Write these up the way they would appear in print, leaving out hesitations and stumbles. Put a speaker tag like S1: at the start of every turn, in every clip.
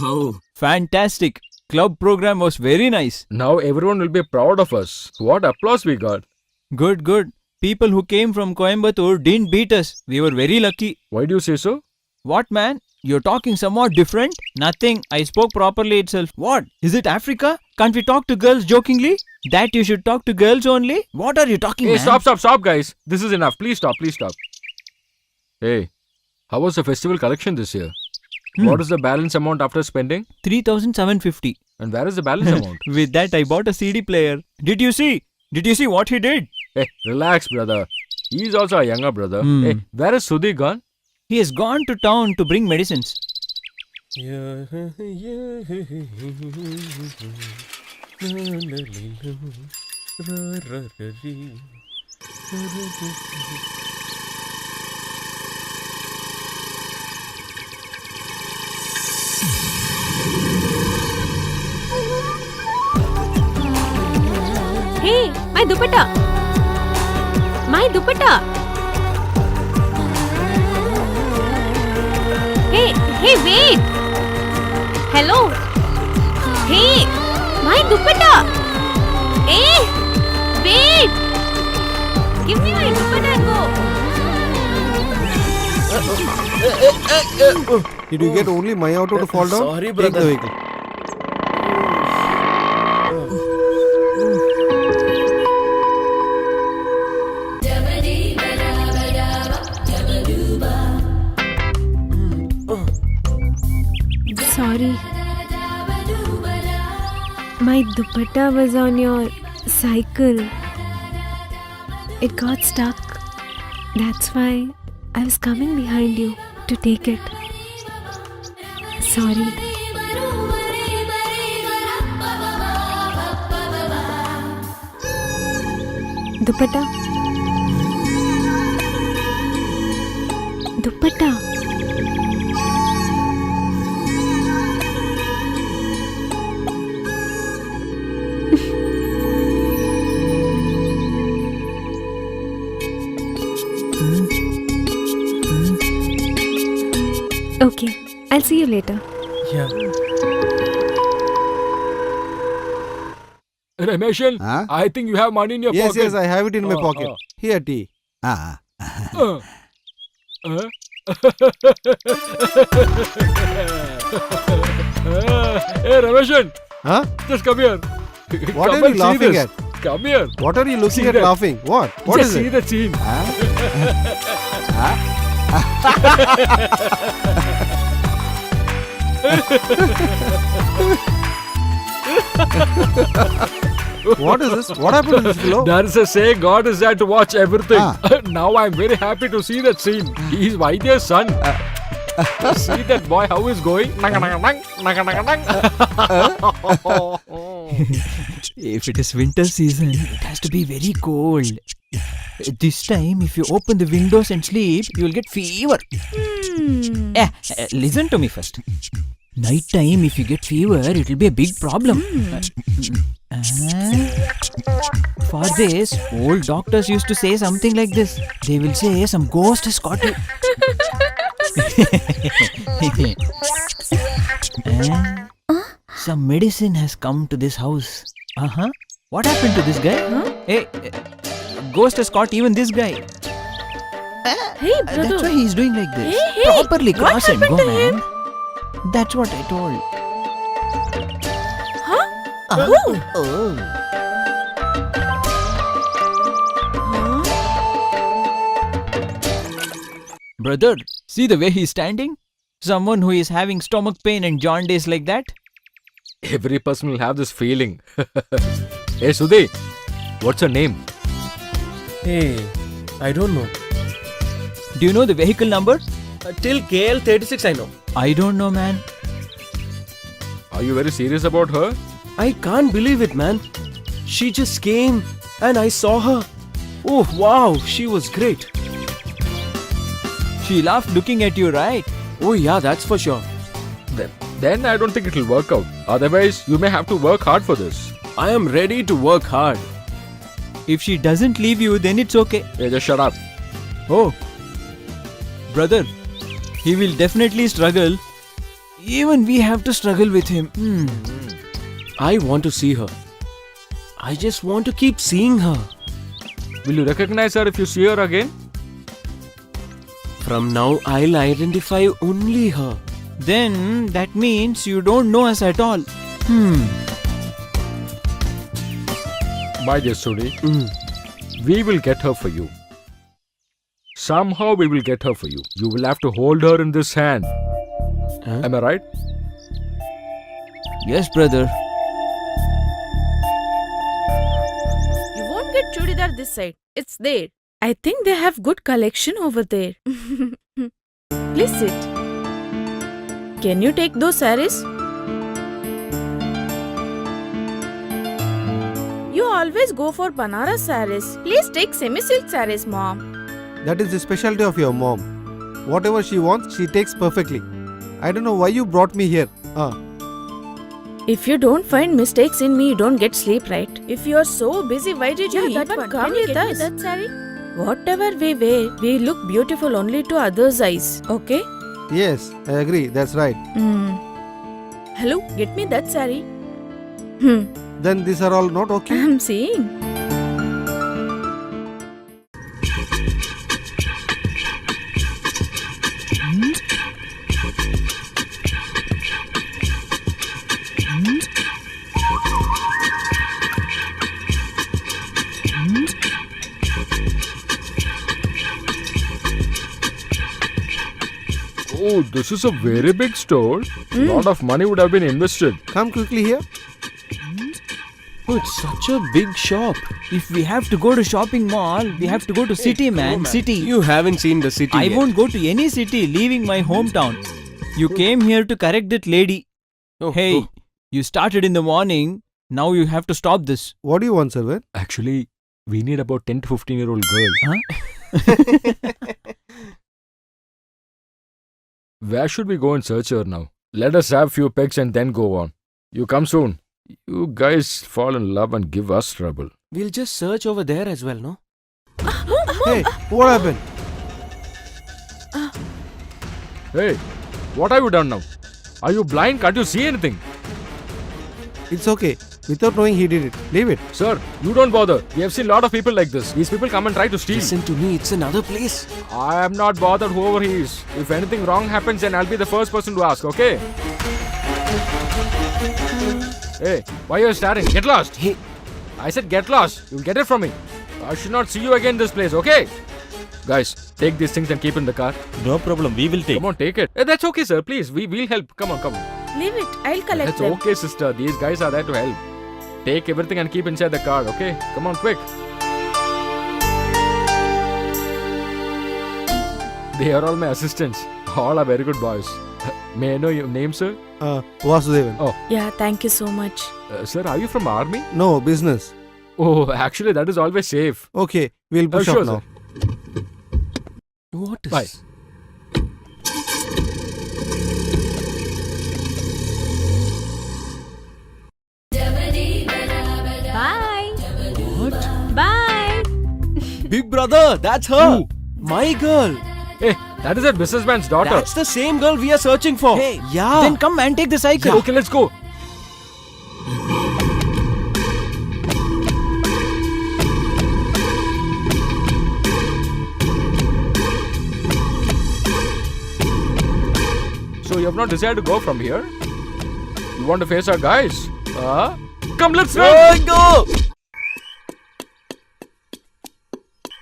S1: Oh, fantastic. Club program was very nice.
S2: Now everyone will be proud of us. What applause we got.
S1: Good, good. People who came from Coimbatore didn't beat us. We were very lucky.
S2: Why do you say so?
S1: What, man? You're talking somewhat different? Nothing. I spoke properly itself. What? Is it Africa? Can't we talk to girls jokingly? That you should talk to girls only? What are you talking,
S2: Hey,
S1: man?
S2: stop, guys. This is enough. Please stop. Hey, how was the festival collection this year? What is the balance amount after spending?
S1: 3,750.
S2: And where is the balance amount?
S1: With that, I bought a CD player. Did you see? Did you see what he did?
S2: Hey, relax, brother. He is also a younger brother. Hey, where is Sudhi gone?
S1: He has gone to town to bring medicines.
S3: Hey, my dupatta! My dupatta! Hey, wait! Hello? Hey, my dupatta! Hey, wait! Give me my dupatta and go.
S4: Did you get only my auto to fall down?
S5: Sorry,
S4: Take
S5: brother.
S4: the vehicle.
S3: Sorry. My dupatta was on your cycle. It got stuck. That's why I was coming behind you to take it. Sorry. Dupatta. Dupatta. Okay, I'll see you later.
S5: Yeah.
S2: Rameshan,
S4: Huh?
S2: I think you have money in your
S4: Yes,
S2: pocket.
S4: yes, I have it in my
S2: Oh,
S4: pocket.
S2: oh.
S4: Here, tea. Ah.
S2: Uh. Uh. Hey, Rameshan,
S4: Huh?
S2: just come here.
S4: What
S2: Come
S4: are you
S2: and see
S4: laughing
S2: this.
S4: at?
S2: Come here.
S4: What are you looking
S2: See
S4: at
S2: that?
S4: laughing? What? What
S2: just
S4: is
S2: see
S4: it?
S2: the scene.
S4: What is this? What happened to this fellow?
S2: There is a saying, God is there to watch everything.
S4: Ah.
S2: Now I am very happy to see that scene. He is Vaidya's son. See that boy how he's going?
S1: If it is winter season, it has to be very cold. This time, if you open the windows and sleep, you will get fever. Listen to me first. Night time, if you get fever, it will be a big problem. For this, old doctors used to say something like this. They will say some ghost has caught you. Some medicine has come to this house. What happened to this guy? Hey, ghost has caught even this guy.
S3: Hey, brother.
S1: That's why he's doing like this.
S3: Hey,
S1: Properly
S3: what
S1: cross and go,
S3: happened to
S1: man.
S3: him?
S1: That's what I told.
S3: Huh?
S1: Oh. Brother, see the way he's standing? Someone who is having stomach pain and jaundice like that?
S2: Every person will have this feeling. Hey, Sudhi, what's your name?
S5: Hey, I don't know.
S1: Do you know the vehicle number?
S5: Till KL36 I know.
S1: I don't know, man.
S2: Are you very serious about her?
S5: I can't believe it, man. She just came and I saw her. Oh, wow, she was great.
S1: She laughed looking at you, right?
S5: Oh, yeah, that's for sure.
S2: Then I don't think it will work out. Otherwise, you may have to work hard for this.
S5: I am ready to work hard.
S1: If she doesn't leave you, then it's okay.
S2: Hey, just shut up.
S1: Oh, brother, he will definitely struggle. Even we have to struggle with him.
S5: I want to see her. I just want to keep seeing her.
S2: Will you recognize her if you see her again?
S5: From now, I'll identify only her.
S1: Then that means you don't know us at all.
S2: My dear Suni, we will get her for you. Somehow we will get her for you. You will have to hold her in this hand.
S5: Huh?
S2: Am I right?
S1: Yes, brother.
S6: You won't get chudidar this side. It's there. I think they have good collection over there. Please sit. Can you take those saris? You always go for Banaras saris. Please take semi-silk saris, mom.
S4: That is the specialty of your mom. Whatever she wants, she takes perfectly. I don't know why you brought me here.
S6: If you don't find mistakes in me, you don't get sleep, right? If you are so busy, why did you even come with us? That sari? Whatever we wear, we look beautiful only to others' eyes. Okay?
S4: Yes, I agree. That's right.
S6: Hello, get me that sari.
S4: Then these are all not okay?
S6: I'm seeing.
S2: Oh, this is a very big store. A lot of money would have been invested.
S4: Come quickly here.
S5: Oh, it's such a big shop.
S1: If we have to go to shopping mall, we have to go to city, man. City.
S5: You haven't seen the city
S1: I
S5: yet.
S1: won't go to any city leaving my hometown. You came here to correct that lady.
S5: Oh,
S1: Hey,
S5: oh.
S1: you started in the morning. Now you have to stop this.
S4: What do you want, servant?
S2: Actually, we need about 10 to 15-year-old girl. Where should we go and search her now? Let us have few pegs and then go on. You come soon. You guys fall in love and give us trouble.
S5: We'll just search over there as well, no?
S4: Hey, what happened?
S2: Hey, what have you done now? Are you blind? Can't you see anything?
S4: It's okay. Without knowing he did it. Leave it.
S2: Sir, you don't bother. We have seen a lot of people like this. These people come and try to steal.
S5: Listen to me, it's another place.
S2: I am not bothered whoever he is. If anything wrong happens, then I'll be the first person to ask, okay? Hey, why are you staring? Get lost.
S5: Hey,
S2: I said get lost. You'll get it from me. I should not see you again in this place, okay? Guys, take these things and keep in the car.
S7: No problem, we will take.
S2: Come on, take it. That's okay, sir. Please, we'll help. Come on, come on.
S6: Leave it. I'll collect
S2: That's
S6: them.
S2: okay, sister. These guys are there to help. Take everything and keep inside the car, okay? Come on, quick. They are all my assistants. All are very good boys. May I know your name, sir?
S4: Vasudevan.
S2: Oh,
S6: Yeah, thank you so much.
S2: sir, are you from army?
S4: No, business.
S2: Oh, actually, that is always safe.
S4: Okay, we'll push
S2: sure,
S4: off now.
S5: what is...
S2: Bye.
S6: Bye.
S5: What?
S6: Bye.
S5: Big brother, that's her. My girl.
S2: Hey, that is that businessman's daughter.
S5: That's the same girl we are searching for.
S1: Hey,
S5: yeah.
S1: Then come and take the cycle.
S2: Okay, let's go. So you have not decided to go from here? You want to face our guys? Come, let's run!
S5: go.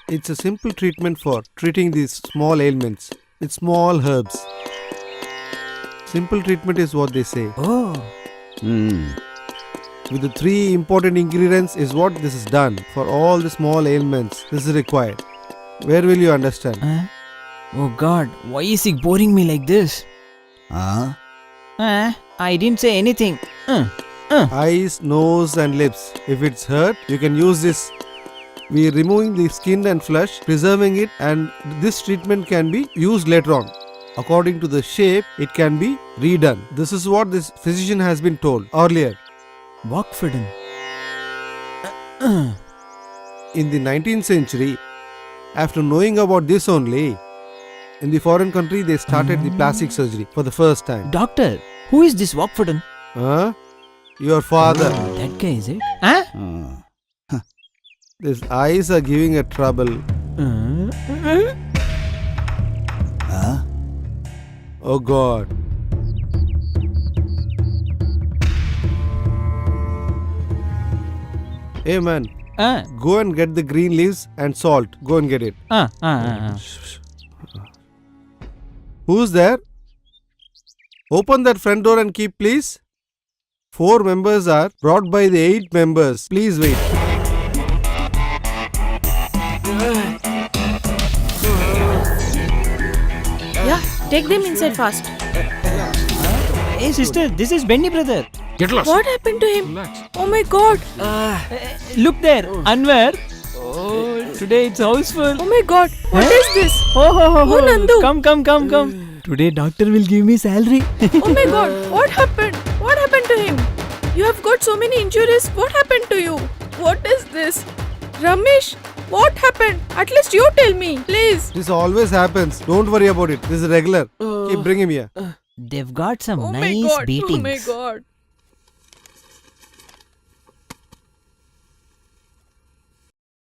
S4: It's a simple treatment for treating these small ailments with small herbs. Simple treatment is what they say.
S1: Oh.
S4: With the 3 important ingredients is what this is done. For all the small ailments, this is required. Where will you understand?
S1: Oh God, why is he boring me like this? I didn't say anything.
S4: Eyes, nose and lips. If it's hurt, you can use this. We are removing the skin and flesh, preserving it, and this treatment can be used later on. According to the shape, it can be redone. This is what this physician has been told earlier.
S1: Walkforden.
S4: In the 19th century, after knowing about this only, In the foreign country, they started the plastic surgery for the first time.
S1: Doctor, who is this Walkforden?
S4: Huh? Your father.
S1: That guy, is it? Huh?
S4: His eyes are giving a trouble. Oh God. Hey man, go and get the green leaves and salt. Go and get it. Who's there? Open that front door and keep, please. 4 members are brought by the 8 members. Please wait.
S6: Yeah, take them inside fast.
S1: Hey sister, this is Benny brother.
S2: Get lost.
S6: What happened to him?
S2: Relax.
S6: Oh my god.
S1: Look there, Anwar. Oh, today it's houseful.
S6: Oh my god. What is this?
S1: Oh,
S6: Nandu.
S1: Come. Today doctor will give me salary.
S6: Oh my god. What happened? What happened to him? You have got so many injuries. What happened to you? What is this? Ramesh, what happened? At least you tell me, please.
S4: This always happens. Don't worry about it. This is regular. Keep bring him here.
S1: They've got some
S6: Oh my
S1: nice
S6: god.
S1: beatings.
S6: Oh my god.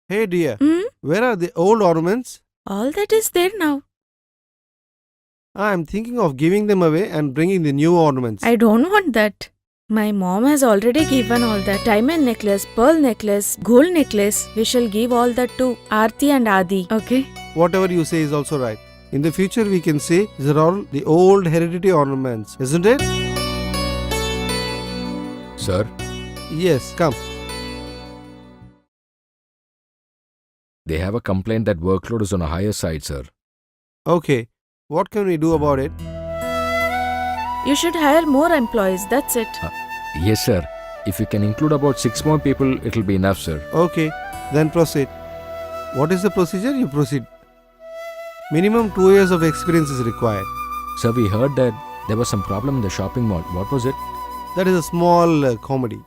S4: Hey dear,
S6: Hmm?
S4: where are the old ornaments?
S6: All that is there now.
S4: I'm thinking of giving them away and bringing the new ornaments.
S6: I don't want that. My mom has already given all that. Diamond necklace, pearl necklace, gold necklace. We shall give all that to Aarti and Adi.
S3: Okay.
S4: Whatever you say is also right. In the future, we can say these are all the old hereditary ornaments, isn't it?
S2: Sir,
S4: Yes, come.
S2: they have a complaint that workload is on a higher side, sir.
S4: Okay, what can we do about it?
S6: You should hire more employees. That's it.
S2: Yes, sir. If you can include about 6 more people, it'll be enough, sir.
S4: Okay, then proceed. What is the procedure? You proceed. Minimum 2 years of experience is required.
S2: Sir, we heard that there was some problem in the shopping mall. What was it?
S4: That is a small comedy.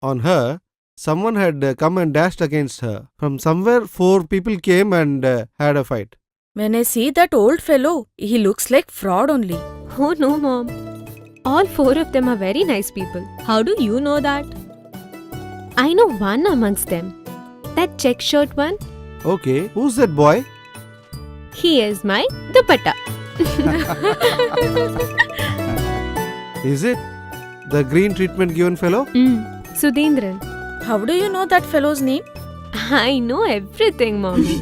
S4: On her, someone had come and dashed against her. From somewhere, 4 people came and had a fight.
S6: When I see that old fellow, he looks like fraud only.
S3: Oh no, Mom. All 4 of them are very nice people. How do you know that? I know one amongst them. That check shirt one.
S4: Okay, who's that boy?
S3: He is my dupatta.
S4: Is it the green treatment given fellow?
S3: Sudhindran.
S6: How do you know that fellow's name?
S3: I know everything, Mommy.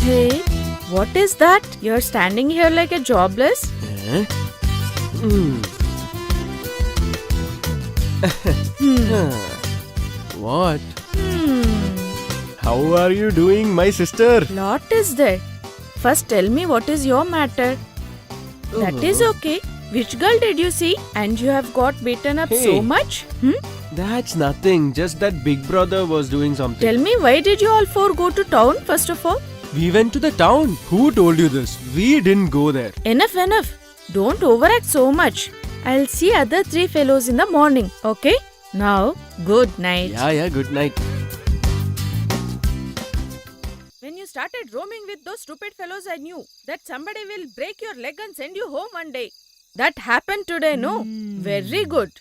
S6: Hey, what is that? You're standing here like a jobless?
S5: What?
S6: Hmm.
S5: How are you doing, my sister?
S6: Lot is there. First tell me what is your matter. That is okay. Which girl did you see? And you have got beaten up so
S5: Hey.
S6: much?
S5: That's nothing. Just that big brother was doing something.
S6: Tell me, why did you all 4 go to town first of all?
S5: We went to the town. Who told you this? We didn't go there.
S6: Enough. Don't overact so much. I'll see other 3 fellows in the morning, okay? Now, good night.
S5: Yeah, good night.
S6: When you started roaming with those stupid fellows, I knew that somebody will break your leg and send you home one day. That happened today, no? Very good.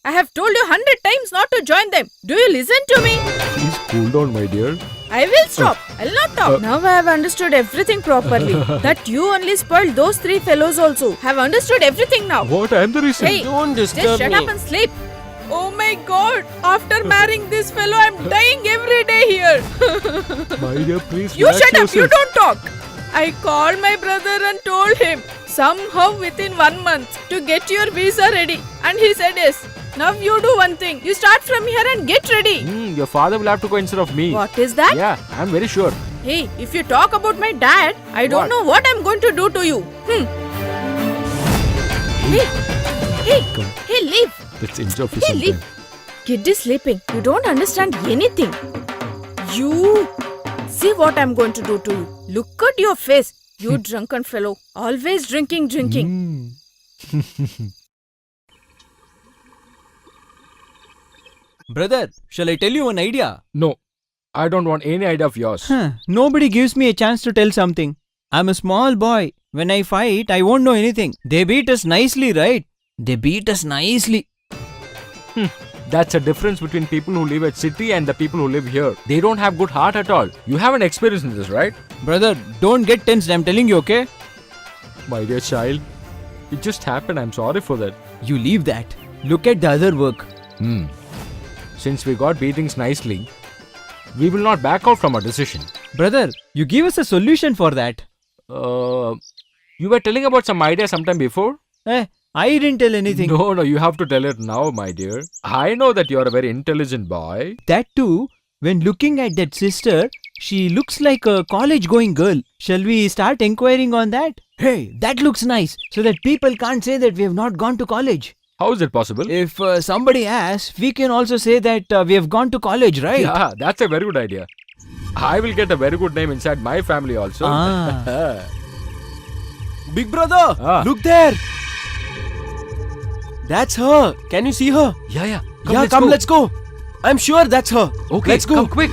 S6: I have told you 100 times not to join them. Do you listen to me?
S2: Please cool down, my dear.
S6: I will stop. I'll not talk. Now I have understood everything properly. That you only spoiled those 3 fellows also. Have understood everything now.
S2: What? I'm the reason.
S6: Hey,
S5: Don't
S6: just
S5: disturb
S6: shut
S5: me.
S6: up and sleep. Oh my god. After marrying this fellow, I'm dying every day here.
S2: My dear, please
S6: You
S2: relax
S6: shut up. You
S2: yourself.
S6: don't talk. I called my brother and told him somehow within 1 month to get your visa ready. And he said yes. Now you do one thing. You start from here and get ready.
S2: Your father will have to go instead of me.
S6: What is that?
S2: Yeah, I'm very sure.
S6: Hey, if you talk about my dad, I don't
S2: What?
S6: know what I'm going to do to you. Hey, leave.
S2: Let's enjoy for
S6: Hey,
S2: some
S6: leave.
S2: time.
S6: Kid is sleeping. You don't understand anything. You. See what I'm going to do to you. Look at your face. You drunken fellow. Always drinking.
S1: Brother, shall I tell you an idea?
S2: No, I don't want any idea of yours.
S1: Nobody gives me a chance to tell something. I'm a small boy. When I fight, I won't know anything. They beat us nicely, right? They beat us nicely.
S2: That's a difference between people who live at city and the people who live here. They don't have good heart at all. You haven't experienced this, right?
S1: Brother, don't get tensed. I'm telling you, okay?
S2: My dear child, it just happened. I'm sorry for that.
S1: You leave that. Look at the other work.
S2: Since we got beatings nicely, we will not back out from our decision.
S1: Brother, you give us a solution for that.
S2: You were telling about some idea sometime before?
S1: I didn't tell anything.
S2: No, you have to tell it now, my dear. I know that you are a very intelligent boy.
S1: That too, when looking at that sister, she looks like a college going girl. Shall we start inquiring on that? Hey, that looks nice, so that people can't say that we have not gone to college.
S2: How is it possible?
S1: If somebody asks, we can also say that we have gone to college, right?
S2: Yeah, that's a very good idea. I will get a very good name inside my family also.
S5: Big brother,
S2: Ah.
S5: look there. That's her. Can you see her?
S2: Yeah.
S5: Let's go. I'm sure that's her.
S2: Okay,
S5: let's go.
S2: Come quick.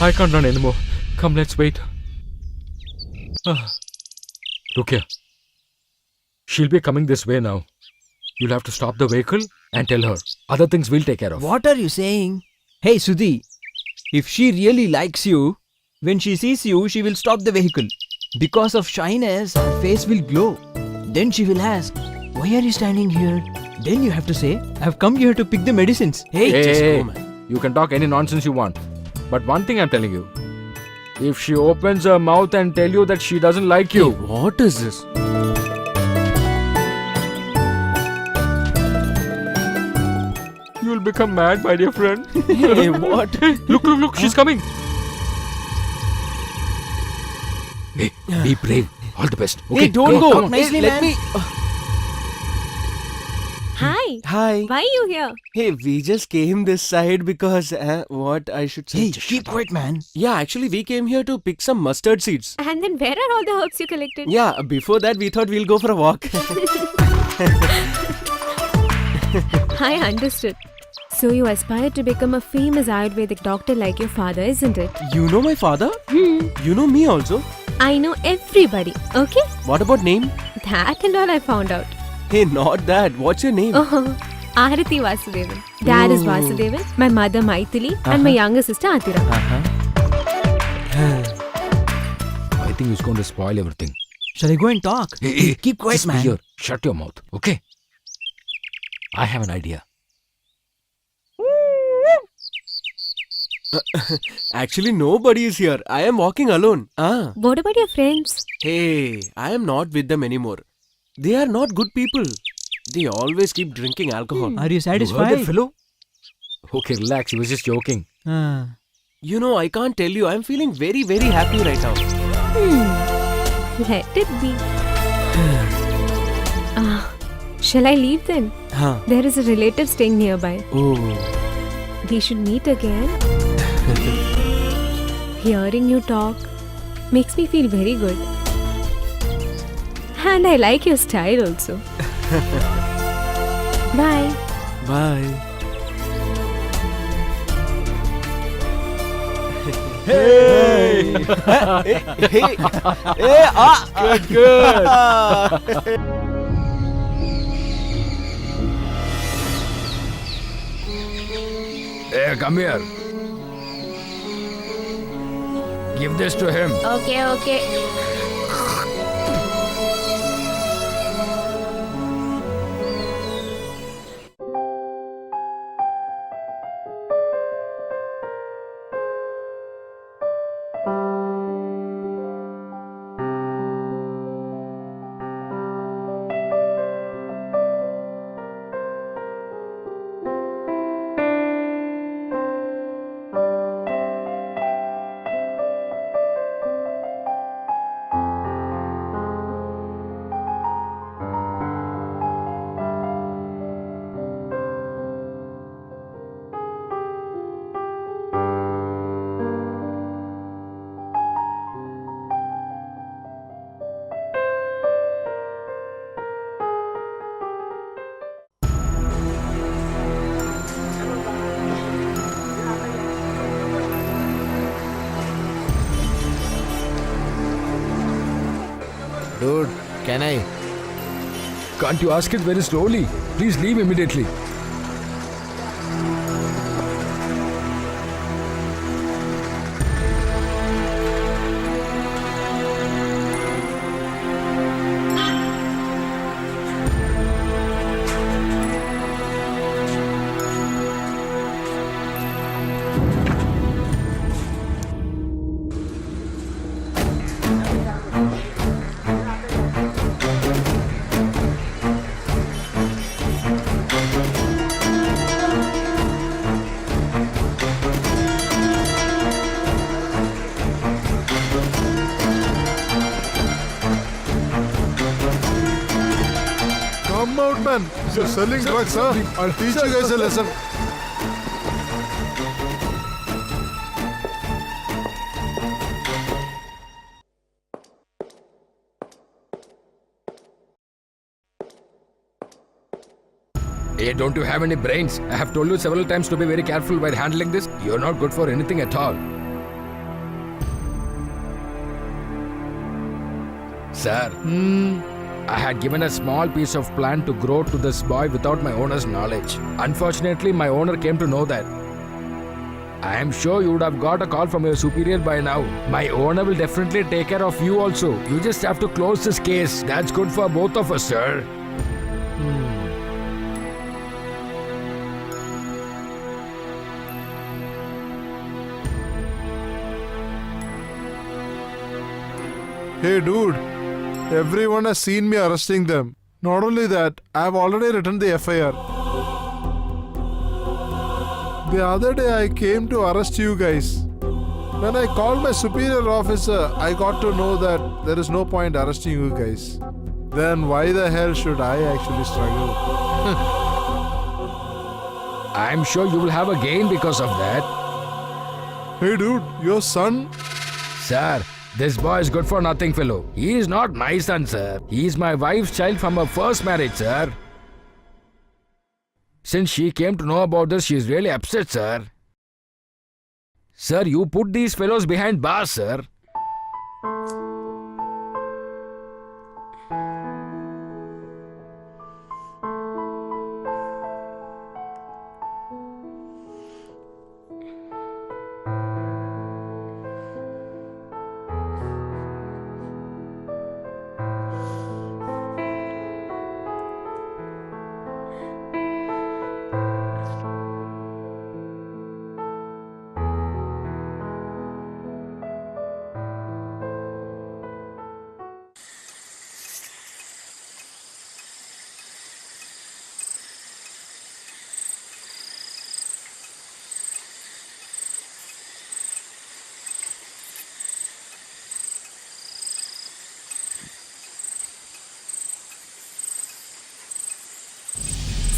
S2: I can't run anymore. Come, let's wait. Look here. She'll be coming this way now. You'll have to stop the vehicle and tell her. Other things we'll take care of.
S1: What are you saying? Hey, Sudhi, if she really likes you, when she sees you, she will stop the vehicle. Because of shyness, her face will glow. Then she will ask, why are you standing here? Then you have to say, I've come here to pick the medicines.
S5: Hey, just
S2: Hey,
S5: go, man.
S2: you can talk any nonsense you want. But one thing I'm telling you. If she opens her mouth and tell you that she doesn't like you,
S5: Hey, what is this?
S2: you'll become mad, my dear friend.
S5: Hey, what?
S2: Look, she's coming. Hey, be brave. All the best. Okay,
S5: Hey, don't go.
S1: come on. Nicely,
S5: Hey, let
S1: man.
S5: me.
S3: Hi.
S5: Hi.
S3: Why are you here?
S5: Hey, we just came this side because what I should say.
S1: Hey, keep quiet, man.
S5: Yeah, actually, we came here to pick some mustard seeds.
S3: And then where are all the herbs you collected?
S5: Yeah, before that, we thought we'll go for a walk.
S3: I understood. So you aspire to become a famous Ayurvedic doctor like your father, isn't it?
S5: You know my father? You know me also?
S3: I know everybody, okay?
S5: What about name?
S3: That and all I found out.
S5: Hey, not that. What's your name?
S3: Oh, Arati Vasudevan. Dad is
S5: Oh.
S3: Vasudevan, my mother Maithili, and my younger sister Atira.
S2: I think he's going to spoil everything.
S1: Shall I go and talk?
S2: Hey,
S1: keep quiet,
S2: just be
S1: man.
S2: here. Shut your mouth, okay? I have an idea.
S5: Actually, nobody is here. I am walking alone.
S3: What about your friends?
S5: Hey, I am not with them anymore. They are not good people. They always keep drinking alcohol.
S1: Are you
S2: You heard
S1: satisfied?
S2: that fellow? Okay, relax. He was just joking.
S5: You know, I can't tell you. I am feeling very, very happy right now.
S3: Let it be. Shall I leave then?
S5: Huh.
S3: There is a relative staying nearby.
S5: Oh.
S3: We should meet again. Hearing you talk makes me feel very good. And I like your style also. Bye.
S5: Bye.
S2: Hey!
S5: Hey. Hey.
S2: Good. Hey, come here. Give this to him.
S6: Okay.
S1: Can I?
S2: Can't you ask it very slowly? Please leave immediately.
S7: Come out, man. You're selling drugs, huh? I'll teach you guys a lesson.
S2: Hey, don't you have any brains? I have told you several times to be very careful while handling this. You're not good for anything at all. Sir, I had given a small piece of plant to grow to this boy without my owner's knowledge. Unfortunately, my owner came to know that. I am sure you would have got a call from your superior by now. My owner will definitely take care of you also. You just have to close this case. That's good for both of us, sir.
S7: Hey, dude. Everyone has seen me arresting them. Not only that, I've already written the FIR. The other day I came to arrest you guys. When I called my superior officer, I got to know that there is no point arresting you guys. Then why the hell should I actually struggle?
S2: I'm sure you will have a gain because of that.
S7: Hey, dude, your son?
S2: Sir, this boy is good for nothing fellow. He is not my son, sir. He is my wife's child from her first marriage, sir. Since she came to know about this, she is really upset, sir. Sir, you put these fellows behind bars, sir.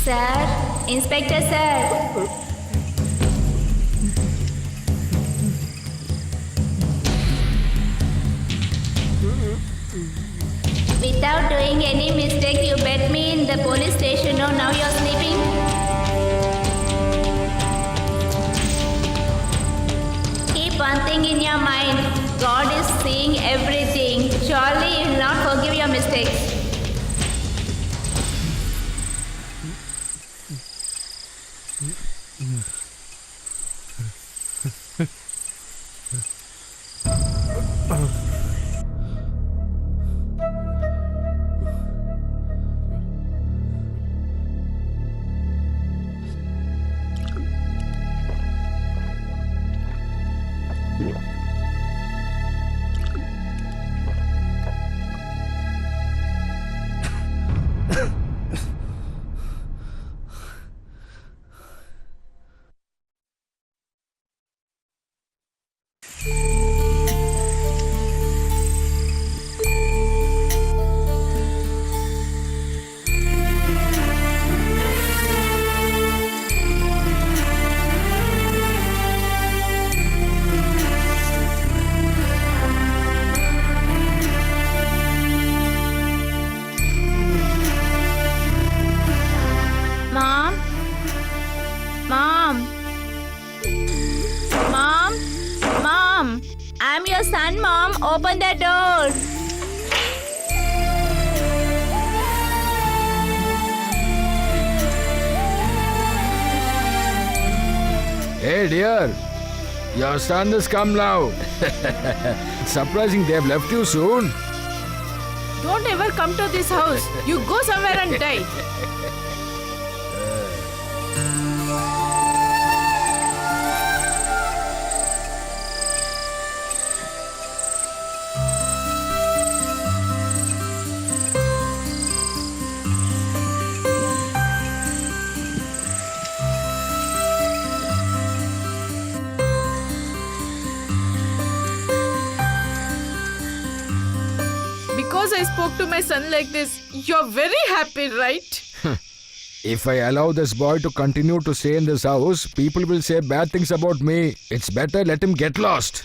S8: Sir, Inspector sir. Without doing any mistake, you bet me in the police station. No, now you're sleeping. Keep one thing in your mind. God is seeing everything. Surely He will not forgive your mistakes. I'm your son, Mom. Open the door.
S2: Hey dear, your son has come now. Surprising they have left you soon.
S6: Don't ever come to this house. You go somewhere and die. Because I spoke to my son like this, you're very happy, right?
S2: If I allow this boy to continue to stay in this house, people will say bad things about me. It's better let him get lost.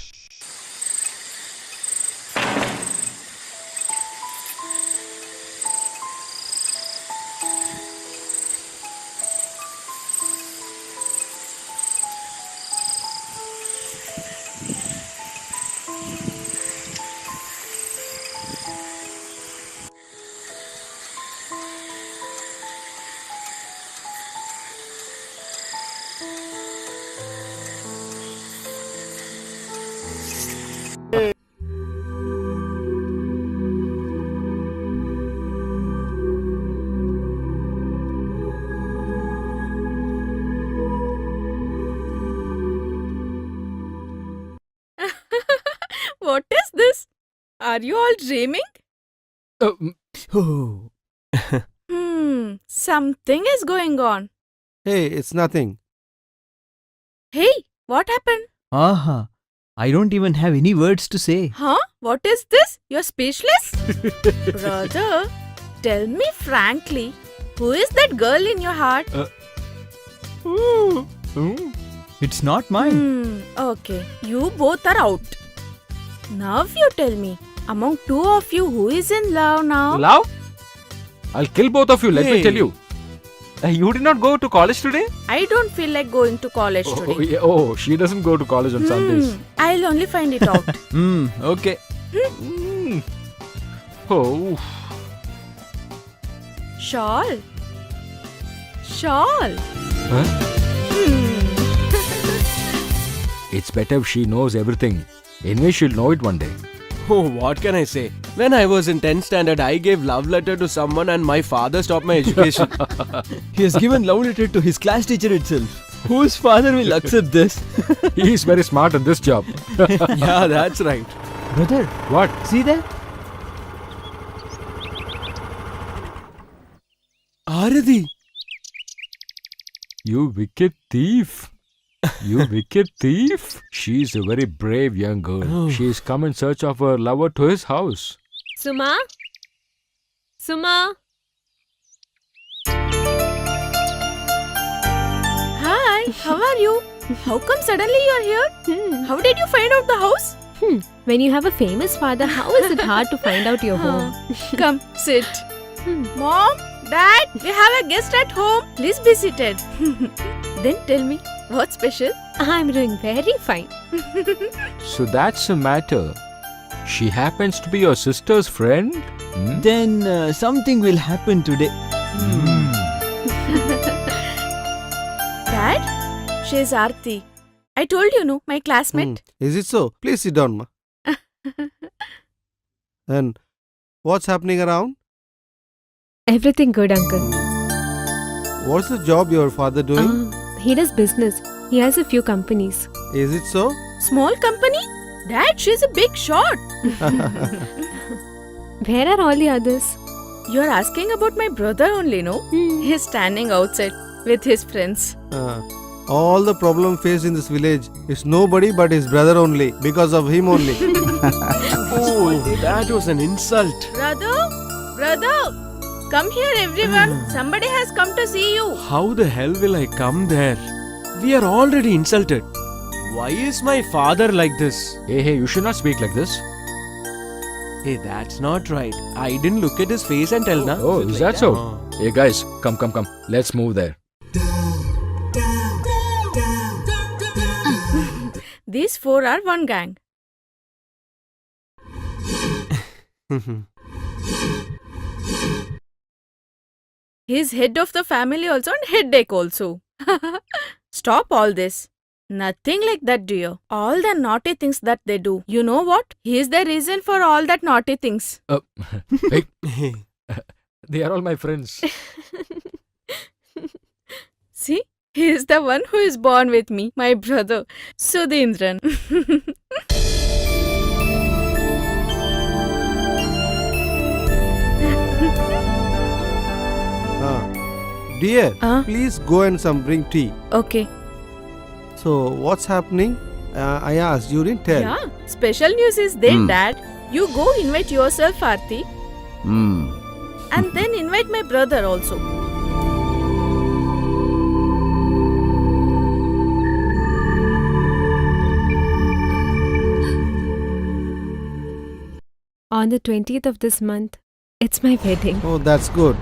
S6: What is this? Are you all dreaming?
S1: Oh.
S6: Something is going on.
S4: Hey, it's nothing.
S6: Hey, what happened?
S1: Aha. I don't even have any words to say.
S6: Huh? What is this? You're speechless? Brother, tell me frankly, who is that girl in your heart?
S1: It's not mine.
S6: Okay, you both are out. Now you tell me, among two of you, who is in love now?
S9: Love? I'll kill both of you, let me
S5: Hey.
S9: tell you. You did not go to college today?
S6: I don't feel like going to college today.
S9: Oh, she doesn't go to college on Sundays.
S6: I'll only find it out.
S1: Okay.
S9: Mm. Oh,
S6: Shawl. Shawl.
S9: huh?
S2: It's better if she knows everything. Anyway, she'll know it one day.
S5: Oh, what can I say? When I was in 10th standard, I gave love letter to someone and my father stopped my education.
S1: He has given love letter to his class teacher itself. Whose father will accept this?
S2: He is very smart at this job.
S5: Yeah, that's right.
S1: Brother,
S2: What?
S1: see that?
S5: Aradi.
S2: You wicked thief. You wicked thief. She's a very brave young girl. She's come in search of her lover to his house.
S3: Suma? Suma?
S6: Hi, how are you? How come suddenly you're here? How did you find out the house?
S3: When you have a famous father, how is it hard to find out your home?
S6: Come, sit. Mom, Dad, we have a guest at home. Please be seated. Then tell me, what's special?
S3: I'm doing very fine.
S2: So that's the matter. She happens to be your sister's friend?
S1: Then something will happen today.
S6: Dad, she's Aarti. I told you, no, my classmate.
S4: Is it so? Please sit down, ma. And what's happening around?
S3: Everything good, uncle.
S4: What's the job your father doing?
S3: He does business. He has a few companies.
S4: Is it so?
S6: Small company? Dad, she's a big shot.
S3: Where are all the others?
S6: You're asking about my brother only, no? He's standing outside with his friends.
S4: All the problem faced in this village is nobody but his brother only. Because of him only.
S5: Oh, that was an insult.
S6: Brother, come here everyone. Somebody has come to see you.
S5: How the hell will I come there? We are already insulted. Why is my father like this?
S2: Hey, you should not speak like this.
S5: Hey, that's not right. I didn't look at his face and tell, na?
S2: Oh, is that so? Hey guys, come. Let's move there.
S6: These four are one gang. He's head of the family also and headache also. Stop all this. Nothing like that, dear. All the naughty things that they do. You know what? He is the reason for all that naughty things.
S2: Hey, they are all my friends.
S6: See? He is the one who is born with me, my brother, Sudhindran.
S4: Dear,
S6: Ah.
S4: please go and some bring tea.
S6: Okay.
S4: So, what's happening? I asked, you didn't tell.
S6: Yeah, special news is there,
S1: Hmm.
S6: Dad. You go invite yourself, Aarti,
S1: Hmm.
S6: and then invite my brother also.
S3: On the 20th of this month, it's my wedding.
S4: Oh, that's good.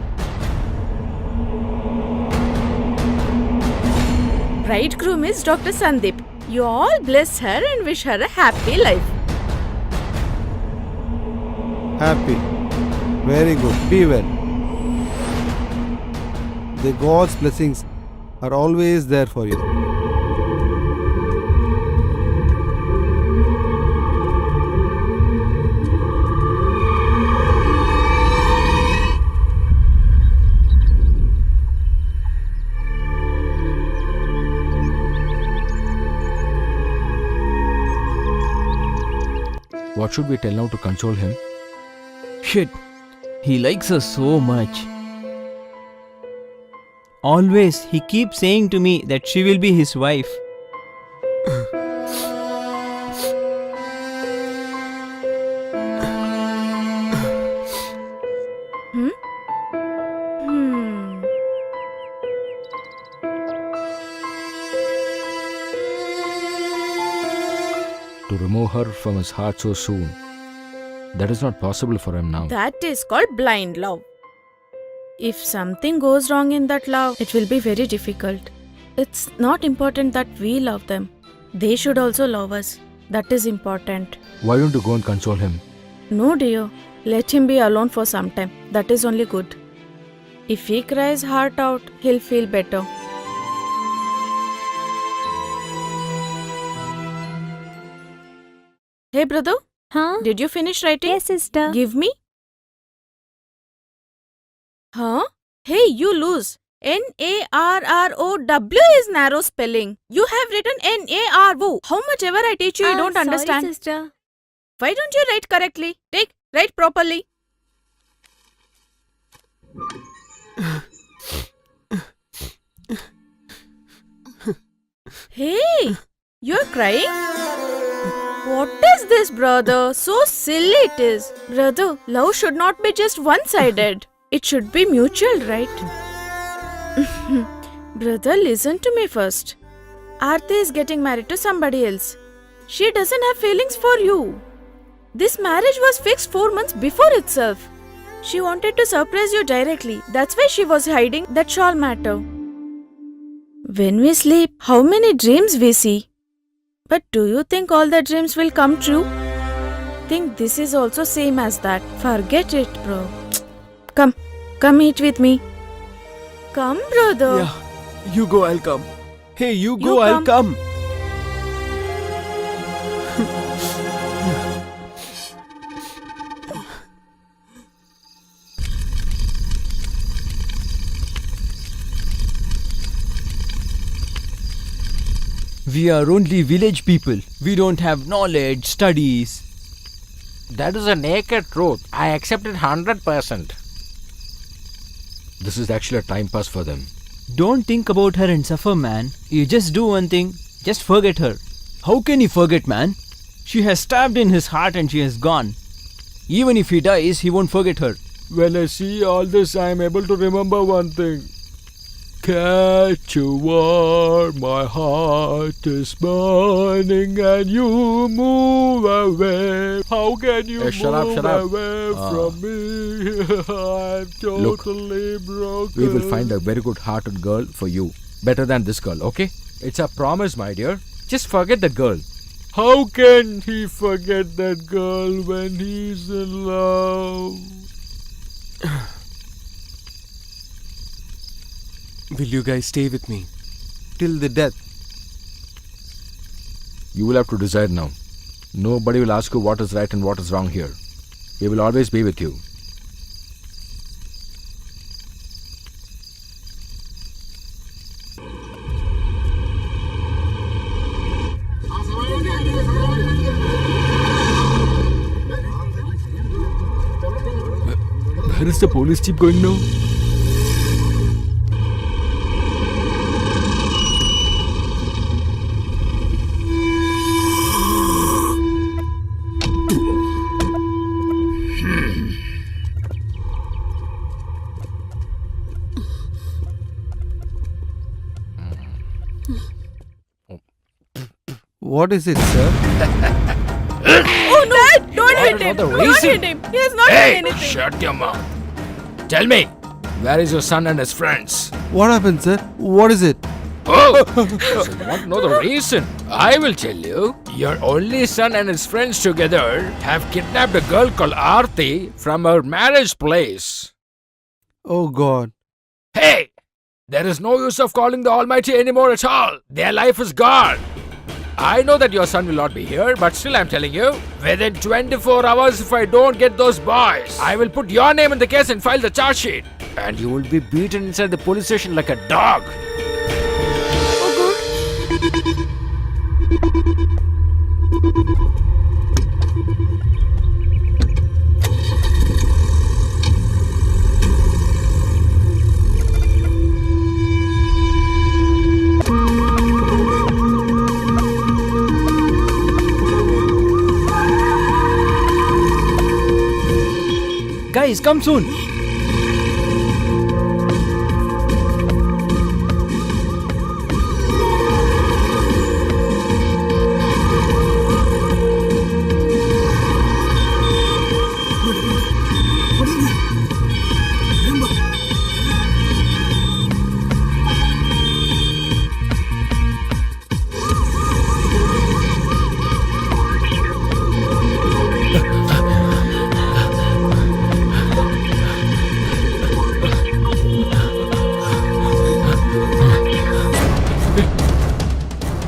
S6: Bridegroom is Dr. Sandeep. You all bless her and wish her a happy life.
S4: Happy. Very good. Be well. The God's blessings are always there for you.
S2: What should we tell now to console him?
S1: Shit. He likes her so much. Always, he keeps saying to me that she will be his wife.
S6: Hmm.
S2: To remove her from his heart so soon. That is not possible for him now.
S6: That is called blind love. If something goes wrong in that love, it will be very difficult. It's not important that we love them. They should also love us. That is important.
S2: Why don't you go and console him?
S6: No, dear. Let him be alone for some time. That is only good. If he cries heart out, he'll feel better. Hey, brother.
S3: Huh?
S6: Did you finish writing?
S3: Yes, sister.
S6: Give me. Huh? Hey, you lose. Narrow is narrow spelling. You have written NARO. How much ever I teach you, you don't
S3: sorry,
S6: understand.
S3: Sister.
S6: Why don't you write correctly? Write properly. Hey, you're crying? What is this, brother? So silly it is. Brother, love should not be just one-sided. It should be mutual, right? Brother, listen to me first. Aarti is getting married to somebody else. She doesn't have feelings for you. This marriage was fixed 4 months before itself. She wanted to surprise you directly. That's why she was hiding that shawl matter. When we sleep, how many dreams we see? But do you think all the dreams will come true? Think this is also same as that. Forget it, bro. Come eat with me. Come, brother.
S5: Yeah, you go, I'll come. Hey, you go,
S6: You
S5: I'll come.
S1: We are only village people. We don't have knowledge, studies.
S2: That is a naked truth. I accept it 100%. This is actually a time pass for them.
S1: Don't think about her and suffer, man. You just do one thing. Just forget her. How can you forget, man? She has stabbed in his heart and she has gone. Even if he dies, he won't forget her.
S2: When I see all this, I am able to remember one thing. Catch a war, my heart is burning and you move away. How can you move
S9: shut up.
S2: away from me? I'm totally broken.
S9: We will find a very good-hearted girl for you. Better than this girl, okay? It's a promise, my dear. Just forget the girl.
S2: How can he forget that girl when he's in love?
S5: Will you guys stay with me?
S4: Till the death.
S9: You will have to decide now. Nobody will ask you what is right and what is wrong here. We will always be with you. Where is the police jeep going now?
S4: What is it, sir?
S6: Oh no! Dad, don't hit him!
S2: the
S6: Don't
S2: reason?
S6: hit him! He has not
S2: Hey,
S6: done anything.
S2: shut your mouth. Tell me, where is your son and his friends?
S4: What happened, sir? What is it?
S2: Oh, so you want to know the reason? I will tell you. Your only son and his friends together have kidnapped a girl called Aarti from her marriage place.
S4: Oh God.
S2: Hey, there is no use of calling the Almighty anymore at all. Their life is gone. I know that your son will not be here, but still I'm telling you, within 24 hours if I don't get those boys, I will put your name in the case and file the charge sheet. And you will be beaten inside the police station like a dog.
S1: Guys, come soon.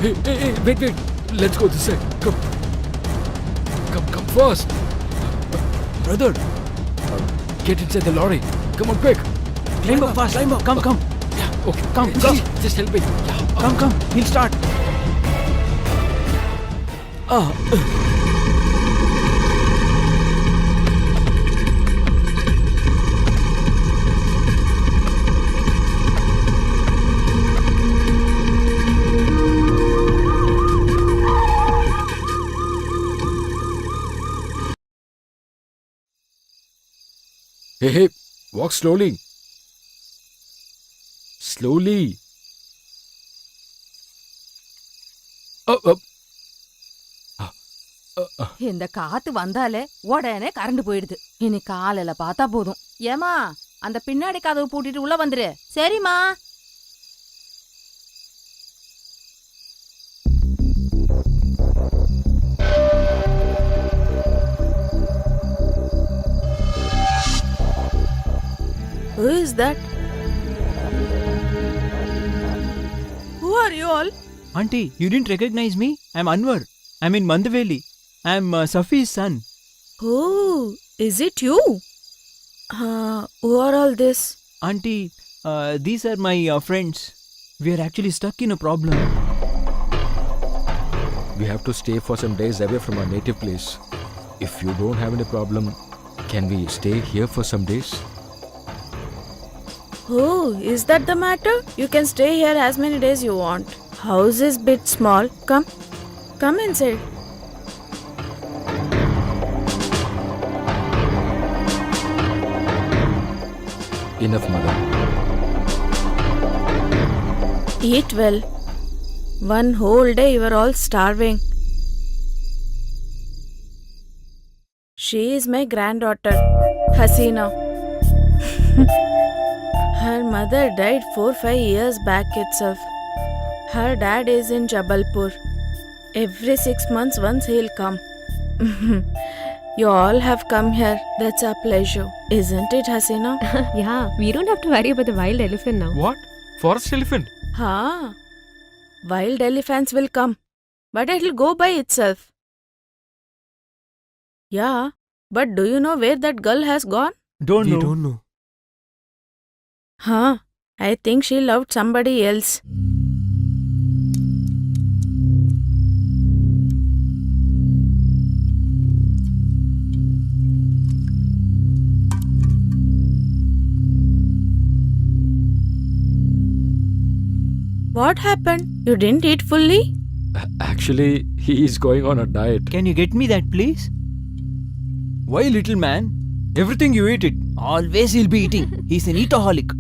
S2: Hey, wait. Let's go this side. Come fast. Brother, get inside the lorry. Come on, quick.
S1: Climb up fast. Climb up. Come.
S2: Yeah, okay.
S1: Come.
S2: Just help me. Yeah.
S1: Come. He'll start.
S2: Hey, walk slowly. Slowly.
S10: இந்த காத்து வந்தாலே உடனே current போயிடுது இனி காலையில பார்த்தா போதும். ஏமா அந்த பின்னாடி கதவு பூட்டிட்டு உள்ள வந்துரு. சரிம்மா.
S6: Who is that? Who are you all?
S1: Auntie, you didn't recognize me? I'm Anwar. I'm in Mandaveli. I'm Safi's son.
S6: Oh, is it you? Who are all this?
S1: Auntie, these are my friends. We are actually stuck in a problem.
S9: We have to stay for some days away from our native place. If you don't have any problem, can we stay here for some days?
S6: Oh, is that the matter? You can stay here as many days you want. House is bit small. Come inside.
S9: Enough, mother.
S6: Eat well. One whole day you are all starving. She is my granddaughter, Hasina. Her mother died 4-5 years back itself. Her dad is in Jabalpur. Every 6 months once he'll come. You all have come here. That's a pleasure. Isn't it, Hasina?
S3: Yeah, we don't have to worry about the wild elephant now.
S9: What? Forest elephant?
S6: Wild elephants will come. but it'll go by itself. Yeah, but do you know where that girl has gone?
S1: Don't
S5: We
S1: know.
S5: don't know.
S6: Huh, I think she loved somebody else. What happened? You didn't eat fully?
S9: Actually, he is going on a diet.
S1: Can you get me that, please? Why, little man? Everything you eat it. Always he'll be eating. He's an eataholic.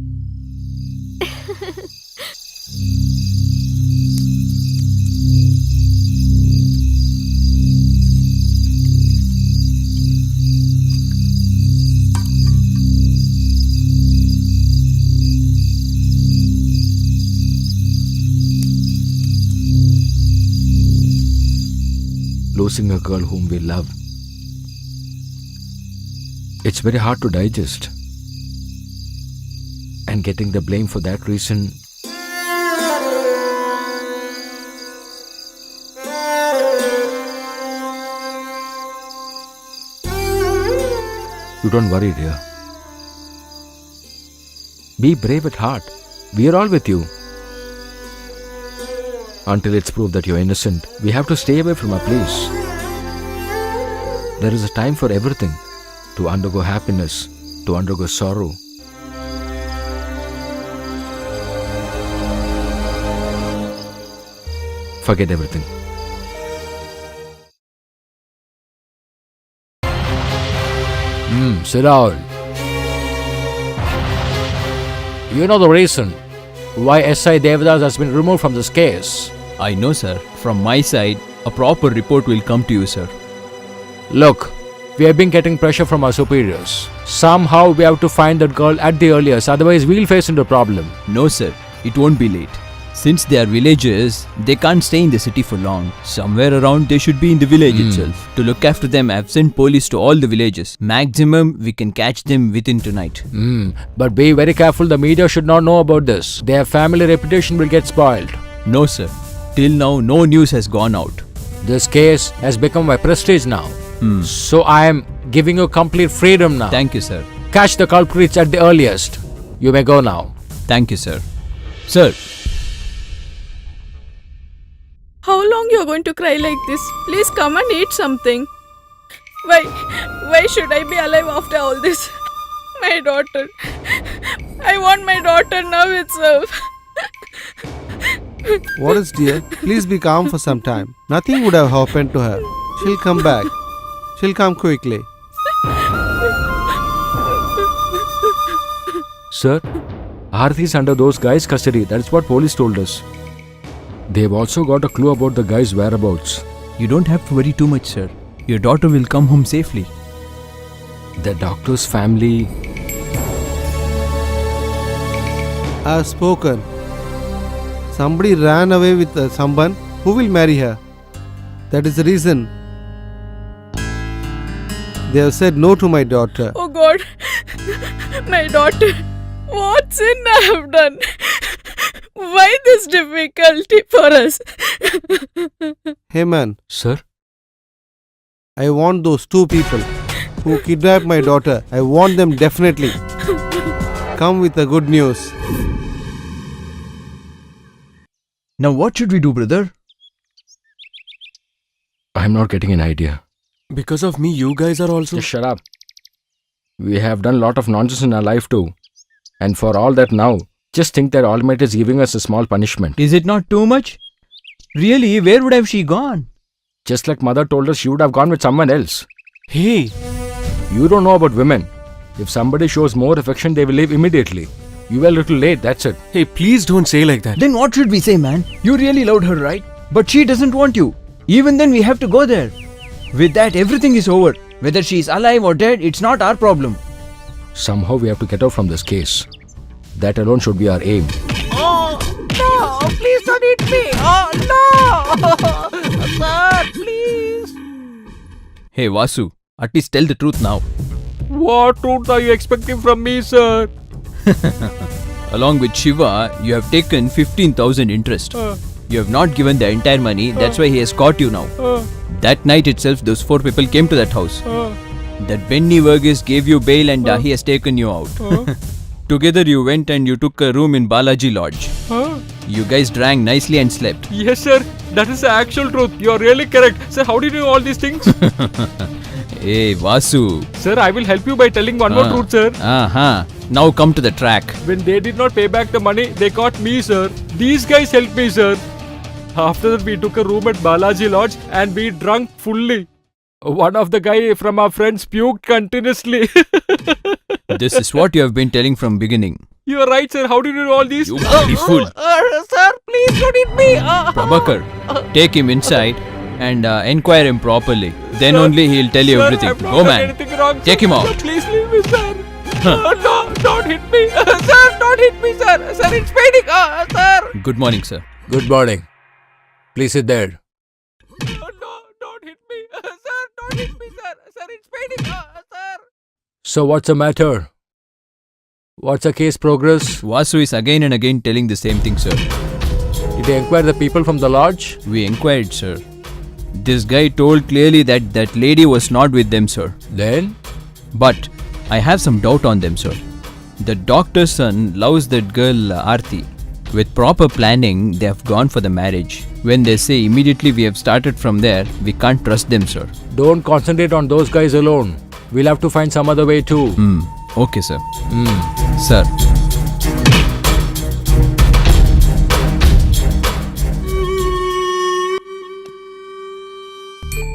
S9: Losing a girl whom we love. It's very hard to digest. And getting the blame for that reason. You don't worry, dear. Be brave at heart. We are all with you. Until it's proved that you're innocent, we have to stay away from our place. There is a time for everything. To undergo happiness, to undergo sorrow. Forget everything. Sit down. You know the reason why S.I. Devadas has been removed from this case.
S1: I know, sir. From my side, a proper report will come to you, sir.
S9: Look, we have been getting pressure from our superiors. Somehow we have to find that girl at the earliest, otherwise we'll face into a problem.
S1: No, sir. It won't be late. Since they are villagers, they can't stay in the city for long. Somewhere around, they should be in the village itself. To look after them, I've sent police to all the villages. Maximum, we can catch them within tonight.
S9: But be very careful, the media should not know about this. Their family reputation will get spoiled.
S1: No, sir. Till now, no news has gone out.
S9: This case has become my prestige now. So I am giving you complete freedom now.
S1: Thank you, sir.
S9: Catch the culprits at the earliest. You may go now.
S1: Thank you, sir. Sir,
S6: How long you're going to cry like this? Please come and eat something. Why should I be alive after all this? My daughter. I want my daughter now itself.
S4: What is, dear? Please be calm for some time. Nothing would have happened to her. She'll come back. She'll come quickly.
S9: Sir, Aarti is under those guys' custody. That's what police told us. They've also got a clue about the guy's whereabouts.
S1: you don't have to worry too much, sir. Your daughter will come home safely.
S9: The doctor's family.
S4: I have spoken. Somebody ran away with someone who will marry her. That is the reason they have said no to my daughter.
S6: Oh God, my daughter. What sin I have done? Why this difficulty for us?
S4: Hey man,
S9: Sir?
S4: I want those two people who kidnapped my daughter. I want them definitely. Come with the good news.
S1: Now what should we do, brother?
S9: I'm not getting an idea.
S5: Because of me, you guys are also.
S9: Just shut up. We have done a lot of nonsense in our life too. And for all that now, just think that Almighty is giving us a small punishment.
S1: Is it not too much? Really, where would have she gone?
S9: Just like mother told us she would have gone with someone else.
S5: Hey,
S9: You don't know about women. If somebody shows more affection, they will leave immediately. You were a little late, that's it.
S5: hey, please don't say like that.
S1: Then what should we say, man? You really loved her, right? But she doesn't want you. Even then, we have to go there. With that, everything is over. Whether she is alive or dead, it's not our problem.
S9: Somehow we have to get out from this case. That alone should be our aim.
S1: Oh, no! Please don't eat me! Oh, no! Sir, please! Hey, Vasu, at least tell the truth now.
S9: What truth are you expecting from me, sir?
S1: Along with Shiva, you have taken 15,000 interest. You have not given the entire money, that's why he has caught you now. That night itself, those 4 people came to that house. That Benny Verghese gave you bail and he has taken you out. Together you went and you took a room in Balaji Lodge. You guys drank nicely and slept.
S9: Yes, sir. That is the actual truth. You are really correct. Sir, how did you know all these things?
S1: Hey, Vasu.
S9: Sir, I will help you by telling one more truth, sir.
S1: Now come to the track.
S9: When they did not pay back the money, they caught me, sir. These guys helped me, sir. After that, we took a room at Balaji Lodge and we drank fully. One of the guy from our friends puked continuously.
S1: This is what you have been telling from beginning.
S9: You are right, sir. How did you know all these?
S1: You bloody fool.
S6: Sir, please don't hit me.
S1: Prabhakar, take him inside and inquire him properly. Then only he'll tell you
S9: Sir,
S1: everything.
S9: I've not
S1: Go
S9: done
S1: man.
S9: anything wrong, sir.
S1: Take him out.
S9: Please leave me, sir. No, don't hit me. Sir, don't hit me, sir. Sir, it's paining. Sir.
S1: Good morning, sir.
S2: Good morning. Please sit there.
S9: No, don't hit me. Sir, don't hit me, sir. Sir, it's paining. Sir.
S2: So what's the matter? What's the case progress?
S1: Vasu is again and again telling the same thing, sir.
S2: Did you inquire the people from the lodge?
S1: We inquired, sir. This guy told clearly that that lady was not with them, sir.
S2: Then?
S1: But I have some doubt on them, sir. The doctor's son loves that girl, Aarti. With proper planning, they have gone for the marriage. When they say immediately we have started from there, we can't trust them, sir.
S2: Don't concentrate on those guys alone. We'll have to find some other way too.
S1: Okay, sir. Sir.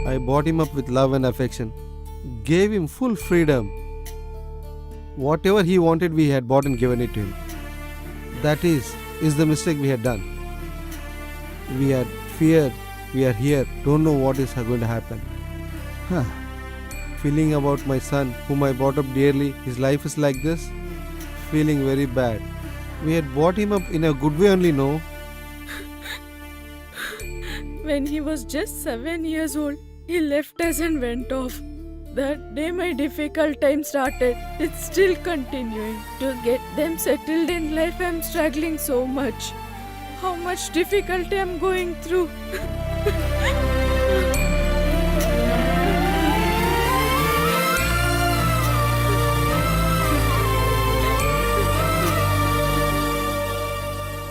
S4: I brought him up with love and affection, gave him full freedom. Whatever he wanted, we had bought and given it to him. That is the mistake we had done. We had feared, we are here, don't know what is going to happen. Feeling about my son, whom I brought up dearly, his life is like this, feeling very bad. We had brought him up in a good way only, no?
S6: When he was just 7 years old, he left us and went off. That day my difficult time started. It's still continuing. To get them settled in life, I'm struggling so much. How much difficulty I'm going through.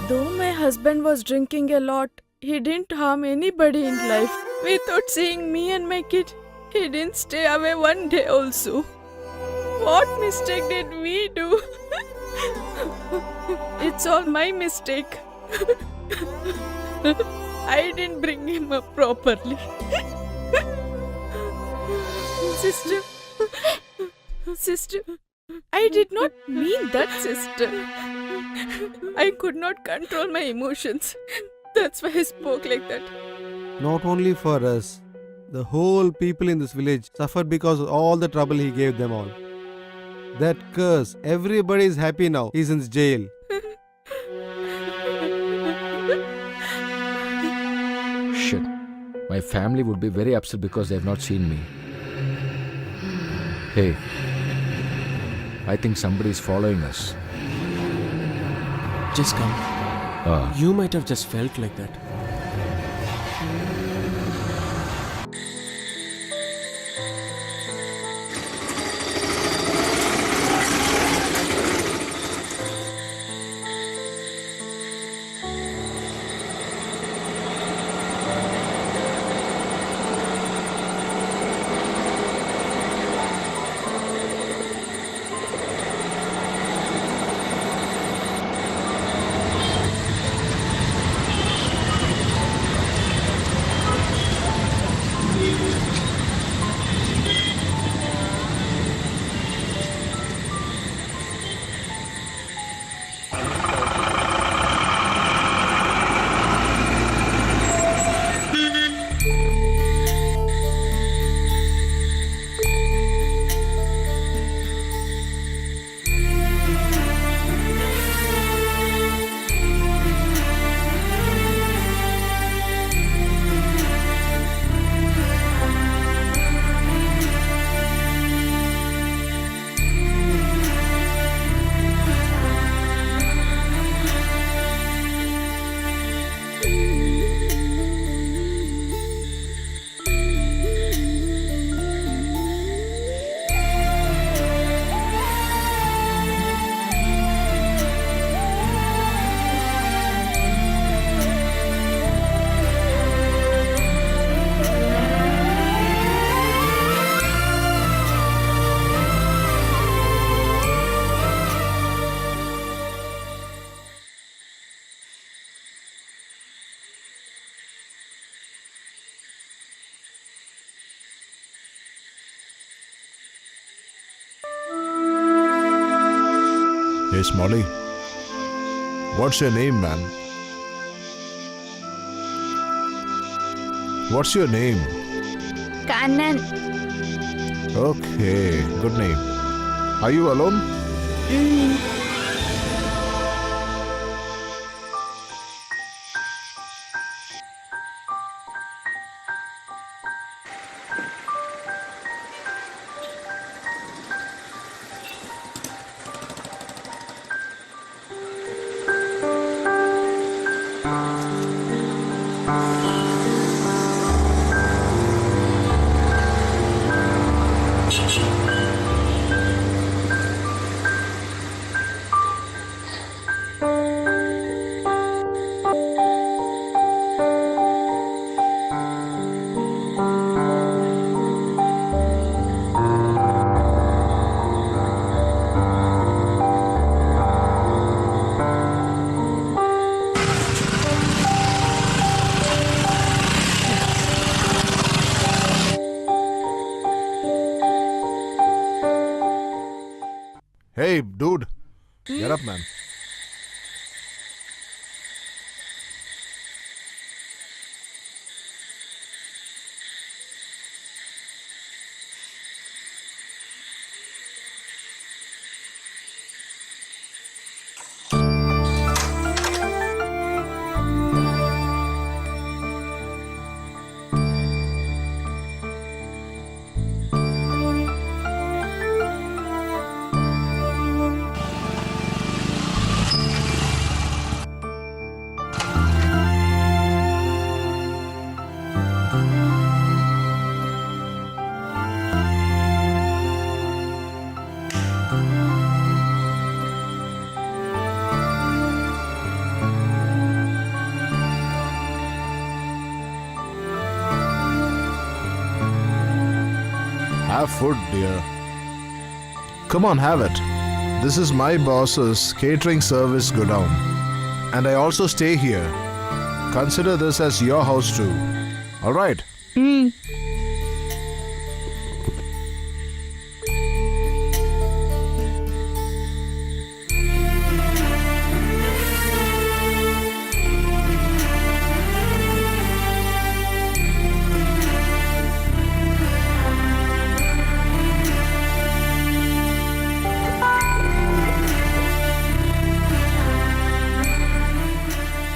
S6: Though my husband was drinking a lot, he didn't harm anybody in life. Without seeing me and my kid, he didn't stay away one day also. What mistake did we do? It's all my mistake. I didn't bring him up properly. Sister, I did not mean that, sister. I could not control my emotions. That's why I spoke like that.
S4: Not only for us, the whole people in this village suffered because of all the trouble he gave them all. That curse, everybody is happy now. He's in jail.
S2: Shit. My family would be very upset because they have not seen me. Hey, I think somebody is following us.
S5: Just come. You might have just felt like that.
S7: Smolly. What's your name, man? What's your name?
S8: Kannan.
S7: Okay, good name. Are you alone? Hey, dude. Get up, man. Have food, dear. Come on, have it. This is my boss's catering service godown. And I also stay here. Consider this as your house too. Alright?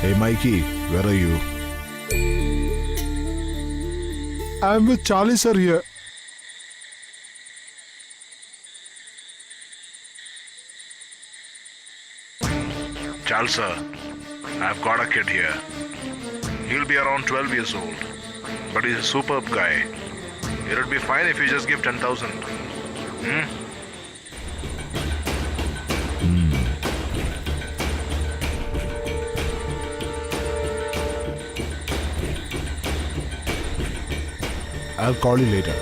S7: Hey Mikey, where are you? I'm with Charlie sir here. Charles sir, I've got a kid here. He'll be around 12 years old, but he's a superb guy. It'll be fine if you just give 10,000. I'll call you later.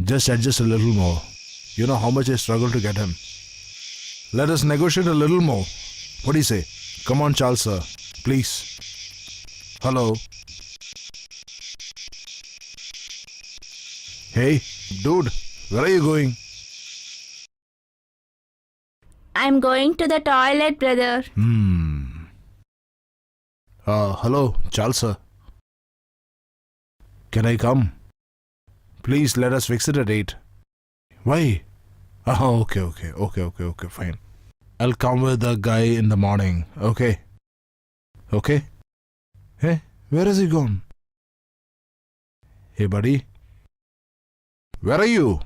S7: Just adjust a little more. You know how much I struggle to get him. Let us negotiate a little more. What do you say? Come on, Charles, sir. Please. Hello. Hey, dude, where are you going?
S8: I'm going to the toilet, brother.
S7: Hello, Charles, sir. Can I come? Please let us fix it at 8. Why? Oh, okay, fine. I'll come with the guy in the morning, okay? Okay? Hey, where has he gone? Hey, buddy. Where are you?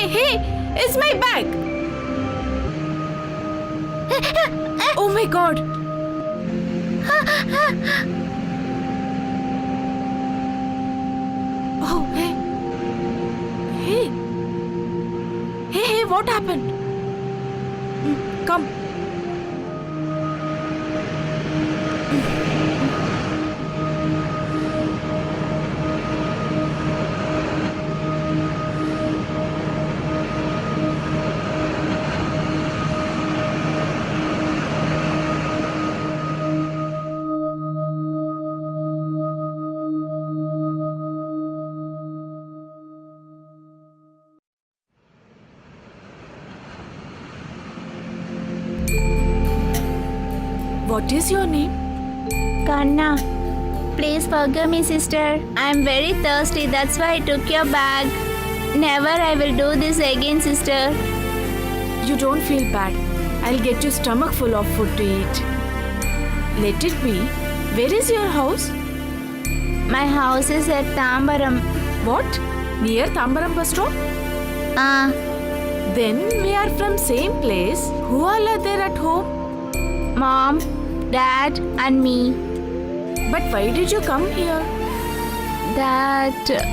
S6: hey! It's my bag! Oh my god! Oh, hey! Hey! Hey, what happened? Come. What is your name?
S8: Kanna, please forgive me, sister. I am very thirsty. That's why I took your bag. Never I will do this again, sister.
S6: You don't feel bad. I'll get you stomach full of food to eat. Let it be. Where is your house?
S8: My house is at Tambaram.
S6: What? Near Tambaram bus stop?
S8: Ah,
S6: Then we are from same place. Who all are there at home?
S8: Mom, Dad, and me.
S6: But why did you come here?
S8: That.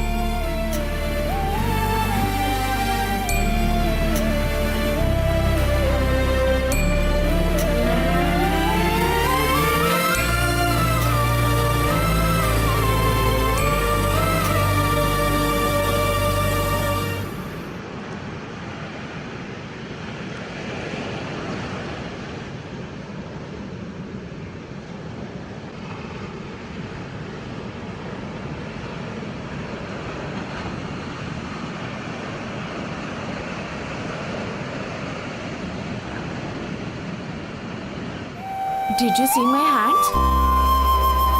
S6: Did you see my hands?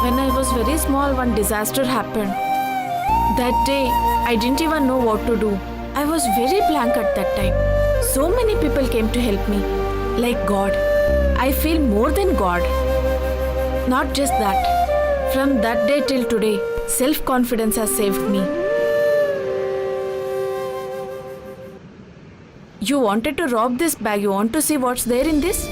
S6: When I was very small, one disaster happened. That day, I didn't even know what to do. I was very blank at that time. So many people came to help me. Like God. I feel more than God. Not just that. From that day till today, self-confidence has saved me. You wanted to rob this bag. You want to see what's there in this?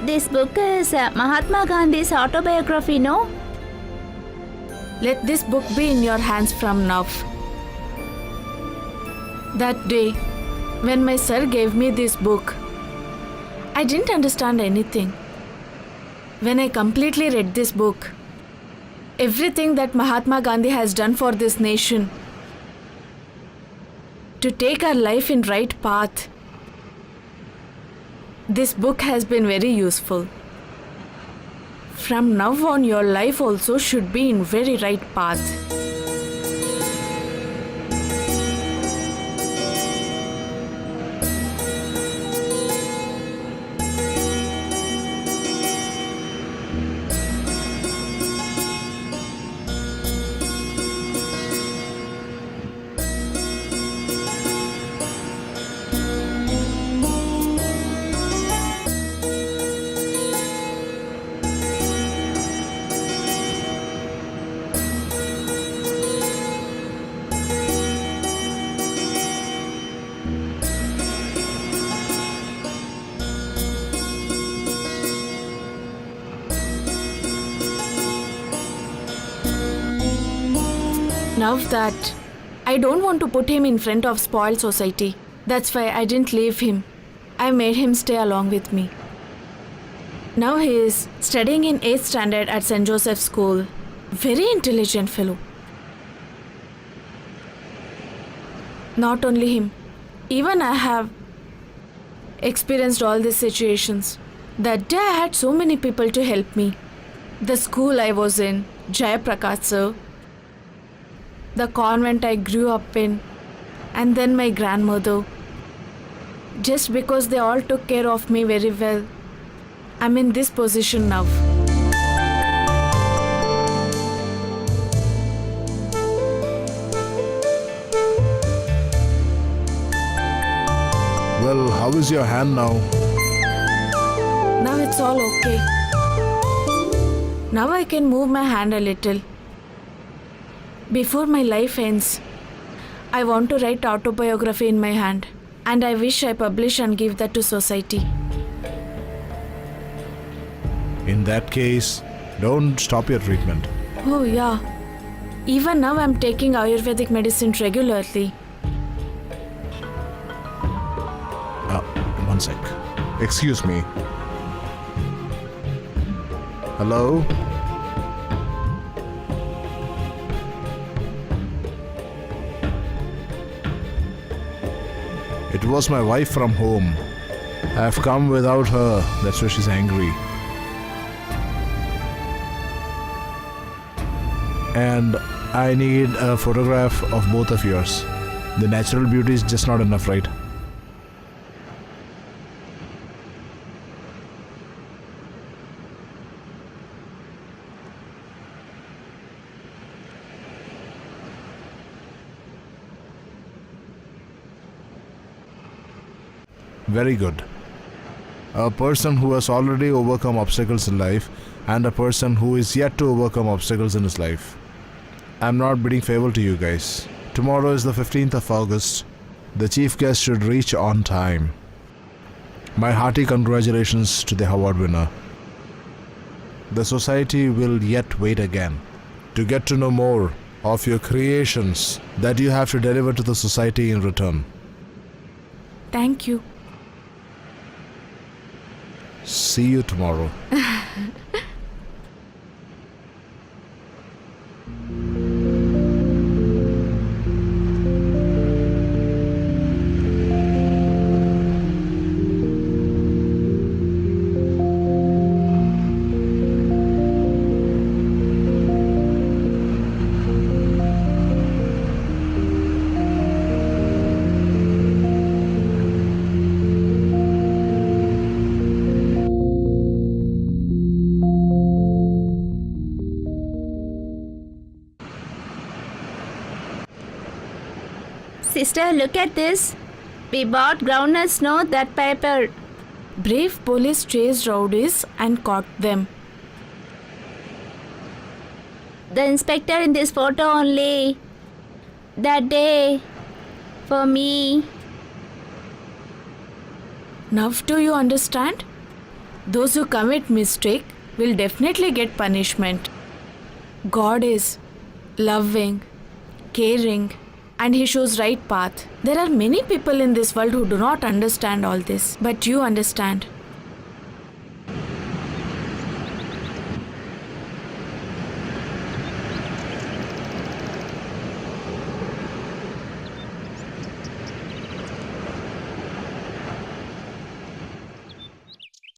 S8: This book is Mahatma Gandhi's autobiography, no?
S6: Let this book be in your hands from now. That day, when my sir gave me this book, I didn't understand anything. When I completely read this book, everything that Mahatma Gandhi has done for this nation, to take our life in right path, this book has been very useful. From now on, your life also should be in very right path. Now that I don't want to put him in front of spoiled society, that's why I didn't leave him. I made him stay along with me. Now he is studying in 8th standard at St. Joseph's School. Very intelligent fellow. Not only him, even I have experienced all these situations. That day I had so many people to help me. The school I was in, Jayaprakash sir, the convent I grew up in, and then my grandmother. Just because they all took care of me very well, I'm in this position now.
S7: Well, how is your hand now?
S6: Now it's all okay. Now I can move my hand a little. Before my life ends, I want to write autobiography in my hand, and I wish I publish and give that to society.
S7: In that case, don't stop your treatment.
S6: Oh yeah. Even now I'm taking Ayurvedic medicine regularly.
S7: One sec. Excuse me. Hello? It was my wife from home. I've come without her. That's why she's angry. And I need a photograph of both of yours. The natural beauty is just not enough, right? Very good. A person who has already overcome obstacles in life and a person who is yet to overcome obstacles in his life. I'm not bidding farewell to you guys. Tomorrow is the 15th of August. The chief guest should reach on time. My hearty congratulations to the award winner. The society will yet wait again to get to know more of your creations that you have to deliver to the society in return.
S6: Thank you.
S7: See you tomorrow.
S8: Sister, look at this. We bought groundnut snow, that paper.
S6: Brave police chased rowdies and caught them.
S8: The inspector in this photo only. That day. For me.
S6: Now do you understand? Those who commit mistake will definitely get punishment. God is loving, caring, and He shows right path. There are many people in this world who do not understand all this, but you understand.